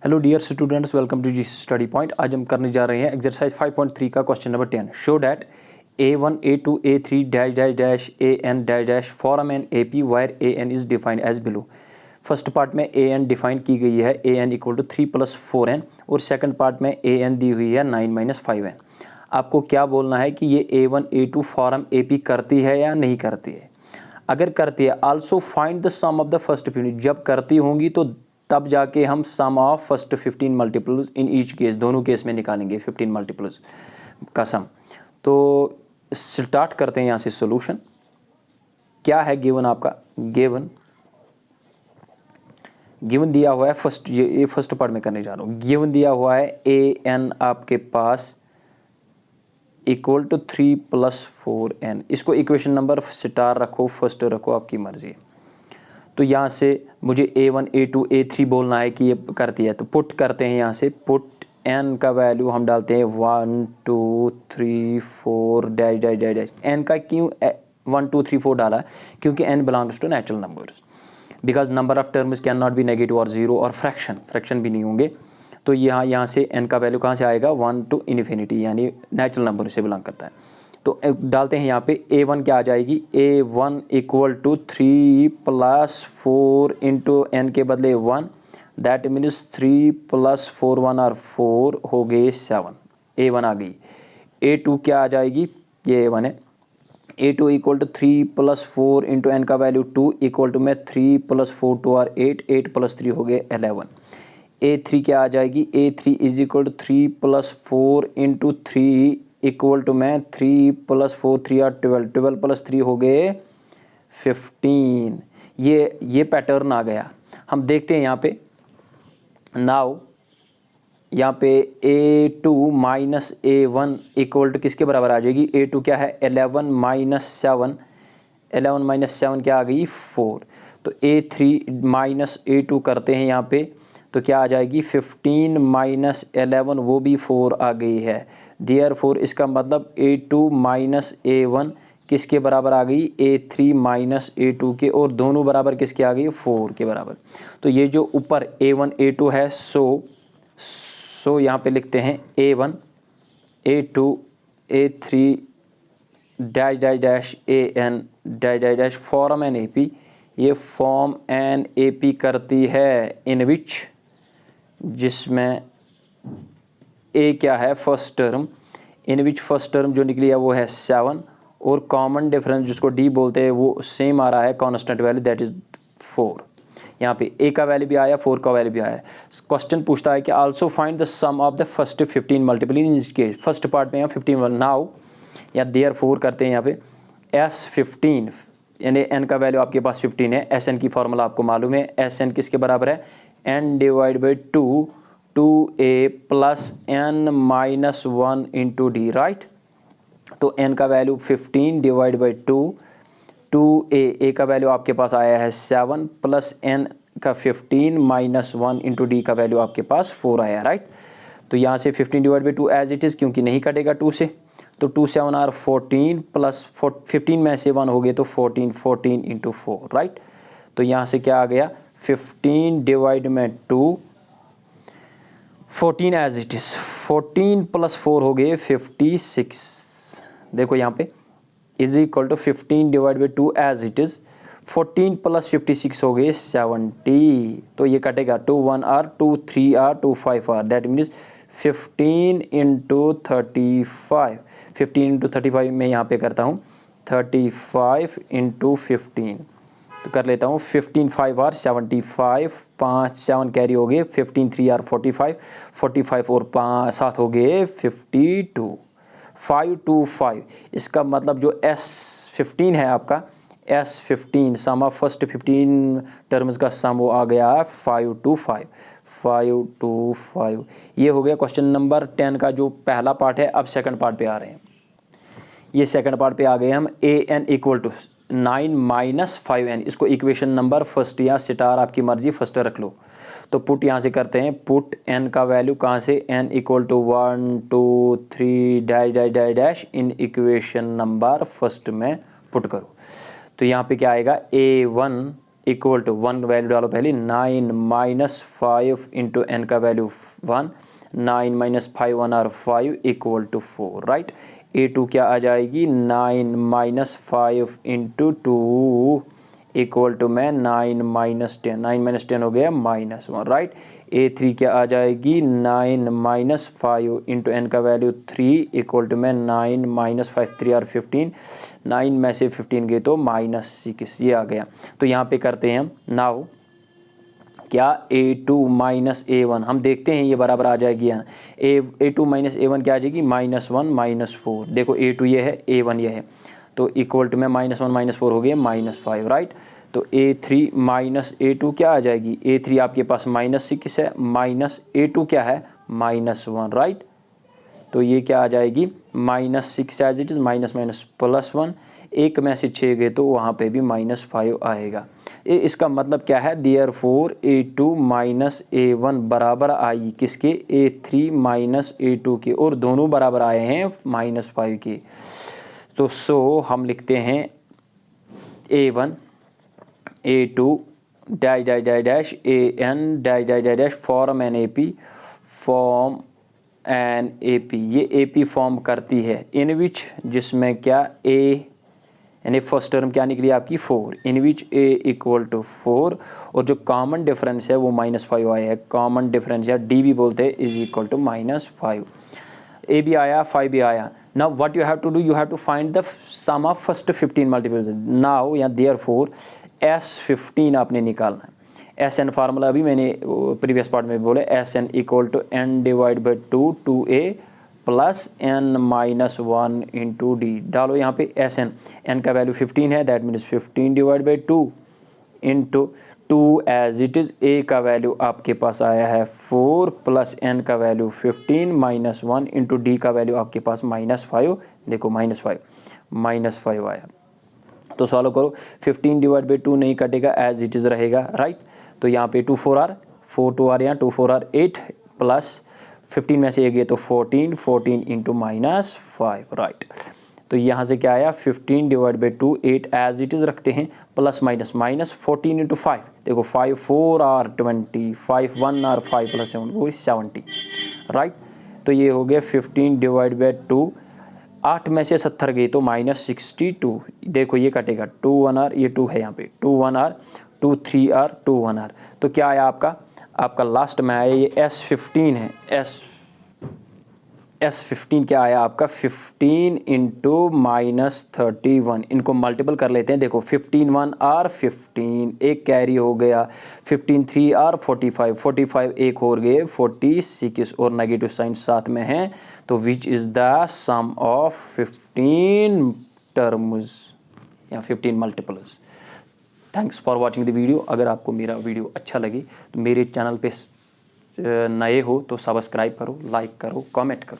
Hello dear students, welcome to G study point. आज हम करने जा रहे हैं एक्सरसाइज 5.3 का question number 10। Show that A1 A2 A3 dash dash dash AN dash dash form an AP where AN is defined as below. First part में AN define की गई है AN इक्वल टू 3 + 4n और second part में AN दी हुई है 9 - 5n। आपको क्या बोलना है कि ये A1 A2 फॉर्म AP करती है या नहीं करती है। अगर करती है also find the sum of the first 15। जब करती होंगी तो तब जाके हम sum of first 15 multiples in each case, दोनों केस में निकालेंगे 15 मल्टीपल्स का सम। तो स्टार्ट करते हैं यहाँ से सॉल्यूशन। क्या है गिवन आपका, गिवन दिया हुआ है फर्स्ट, ये फर्स्ट पार्ट में करने जा रहा हूँ। गिवन दिया हुआ है AN आपके पास इक्वल टू 3 + 4n। इसको इक्वेशन नंबर स्टार रखो, फर्स्ट रखो, आपकी मर्जी है। तो यहाँ से मुझे A1 A2 A3 बोलना है कि ये करती है, तो पुट करते हैं यहाँ से। पुट n का वैल्यू हम डालते हैं 1 2 3 4 dash dash dash dash. n का क्यों 1 2 3 4 डाला, क्योंकि n belongs to natural numbers, because number of terms can not be negative और जीरो, और फ्रैक्शन भी नहीं होंगे। तो यहाँ से n का वैल्यू कहाँ से आएगा, 1 to इन्फिनिटी, यानी नेचुरल नंबर से बिलोंग करता है। तो डालते हैं यहाँ पे A1 क्या आ जाएगी, A1 equal to 3 + 4 into n के बदले 1, दैट मीन्स 3 + 4 1 और 4 हो गए 7। A1 आ गई। A2 क्या आ जाएगी, ये A1 है। A2 equal to 3 + 4 into n का वैल्यू 2 इक्वल टू में 3 + 4 2 और 8 8 + 3 हो गए 11। A3 क्या आ जाएगी, A3 is equal to 3 + 4 into 3 equal to में 3 + 4 3 और 12 12 + 3 हो गए 15। ये पैटर्न आ गया। हम देखते हैं यहाँ पे। नाउ यहाँ पे A2 - A1 इक्वल टू किसके बराबर आ जाएगी, A2 क्या है 11 - 7, 11 - 7 क्या आ गई 4। तो A3 - A2 करते हैं यहाँ पे, तो क्या आ जाएगी 15 - 11, वो भी 4 आ गई है। देयरफॉर इसका मतलब A2 - A1 किसके बराबर आ गई, A3 - A2 के, और दोनों बराबर किसके आ गई, 4 के बराबर। तो ये जो ऊपर A1 A2 है, सो यहाँ पे लिखते हैं A1 A2 A3 dash dash dash AN dash dash dash form an AP। ये फॉर्म एन AP करती है इन विच, जिसमें A क्या है first term, in which first term जो निकली है वो है 7, और कॉमन डिफरेंस जिसको D बोलते हैं वो सेम आ रहा है, कांस्टेंट वैल्यू, दैट इज़ 4। यहाँ पे A का वैल्यू भी आया, 4 का वैल्यू भी आया। क्वेश्चन पूछता है कि also find the sum of the first 15 multiple in इस केस। फर्स्ट पार्ट में 15 नाउ या देयरफॉर करते हैं यहाँ पे S15, यानी n का वैल्यू आपके पास 15 है। Sn की फार्मूला आपको मालूम है, Sn किसके बराबर है, n / 2 2a + n - 1 into D, right. तो n का वैल्यू 15 / 2 2a का वैल्यू आपके पास आया है 7 + n का 15 - 1 इंटू D का वैल्यू आपके पास 4 आया, राइट। तो यहाँ से 15 / 2 एज इट इज़, क्योंकि नहीं कटेगा 2 से, तो 2 7 और 14 + 15 में से 1 हो गए तो 14 14 इंटू 4, राइट। तो यहाँ से क्या आ गया 15 / 2 14 एज इट इज़, 14 + 4 हो गए 56। देखो यहाँ पे is equal to 15 / 2 as it is, 14 + 56 हो गए 70। तो ये कटेगा 2 1 और 2 3 और 2 5 और, दैट मीन्स 15 × 35। 15 × 35 में यहाँ पे करता हूँ 35 × 15, तो कर लेता हूँ 15 5 और 75, 5 7 कैरी हो गए, 15 3 और 45, 45 और 5 7 हो गए 52, 5 2 5। इसका मतलब जो S15 है आपका, S15 some of first 15 terms का सम वो आ गया 5 2 5, 5 2 5। ये हो गया क्वेश्चन नंबर 10 का जो पहला पार्ट है। अब सेकंड पार्ट पे आ रहे हैं। ये सेकंड पार्ट पे आ गए हम। AN इक्वल टू 9 - 5n, इसको इक्वेशन नंबर फर्स्ट या स्टार आपकी मर्जी फर्स्ट रख लो। तो पुट यहाँ से करते हैं, पुट n का वैल्यू कहाँ से, n equal to 1 2 3 dash dash dash dash in equation number first में पुट करो। तो यहाँ पे क्या आएगा, A1 इक्वल टू 1 वैल्यू डालो पहले, 9 माइनस 5 इंटू एन का वैल्यू 1, 9 माइनस 5 1 और 5 इक्वल टू 4, राइट। A2 क्या आ जाएगी, 9 माइनस 5 इंटू 2 इक्वल टू में 9 माइनस 10, 9 माइनस 10 हो गया -1, राइट। A3 क्या आ जाएगी, 9 माइनस 5 इंटू एन का वैल्यू 3 इक्वल टू में 9 माइनस 5 3 और 15, 9 में से 15 गए तो -6, ये आ गया। तो यहाँ पे करते हैं हम नाउ क्या, A2 माइनस A1 हम देखते हैं ये बराबर आ जाएगी यहाँ, A2 माइनस A1 क्या आ जाएगी, -1 -4। देखो A2 ये है, A1 ये है, तो इक्वल टू में -1 -4 हो गया -5, राइट। तो A3 माइनस A2 क्या आ जाएगी, A3 आपके पास -6 है, माइनस A2 क्या है, -1, राइट। तो ये क्या आ जाएगी, -6 as it is, minus minus +1, एक में से 6 गए तो वहाँ पे भी -5 आएगा। इसका मतलब क्या है, देयरफॉर A2 माइनस A1 बराबर आई किसके, A3 माइनस A2 के, और दोनों बराबर आए हैं -5 के। तो सो हम लिखते हैं A1 A2 dash dash dash dash AN dash dash dash dash form an AP, form an AP, ये AP फॉर्म करती है इन विच, जिसमें क्या A यानी फर्स्ट टर्म क्या निकली आपकी 4, इन विच A इक्वल टू 4, और जो कॉमन डिफरेंस है वो -5 आया है, कॉमन डिफरेंस या D भी बोलते हैं, इज इक्वल टू -5। A भी आया, 5 भी आया। Now what you have to do, you have to find the sum of first 15 multiples. Now या देयरफॉर S15 आपने निकालना है। SN फार्मूला अभी मैंने प्रीवियस पार्ट में बोला, SN equal to N divide by 2 2A plus N minus 1 into D। डालो यहाँ पे SN, N का वैल्यू 15 है, that means 15 divide by 2 into 2 as it is. A का वैल्यू आपके पास आया है 4 प्लस N का वैल्यू 15 माइनस 1 इंटू D का वैल्यू आपके पास -5, देखो -5 आया। तो सॉल्व करो, 15 डिवाइड बाई 2 नहीं कटेगा, एज इट इज़ रहेगा, राइट। तो यहाँ पे 2 4 आर, 4 2 आर, यहाँ 2 4 आर 8 प्लस 15 में से एक गए तो 14 इंटू -5, राइट। तो यहाँ से क्या आया, 15 divide by 2 8 as it is रखते हैं, प्लस माइनस 14 इंटू 5, देखो 5 4 आर 20, 5 1 आर 5 प्लस 7 वो 70, राइट। तो ये हो गया 15 डिवाइड बाई 2, 8 में से 70 गई तो -62, देखो ये कटेगा, 2 1 आर, ये 2 है यहाँ पे, 2 1 आर 2 3 आर 2 1 आर। तो क्या आया आपका लास्ट में आया ये S15 है, S15 क्या आया आपका, 15 इंटू -31, इनको मल्टीपल कर लेते हैं। देखो 15 1 आर 15, एक कैरी हो गया, 15 3 आर 45, 45 एक और गए 46, और नेगेटिव साइन साथ में है, तो which is the sum of 15 terms या 15 multiples. Thanks for watching the video. अगर आपको मेरा वीडियो अच्छा लगे तो मेरे चैनल पे नए हो तो सब्सक्राइब करो, लाइक करो, कमेंट करो।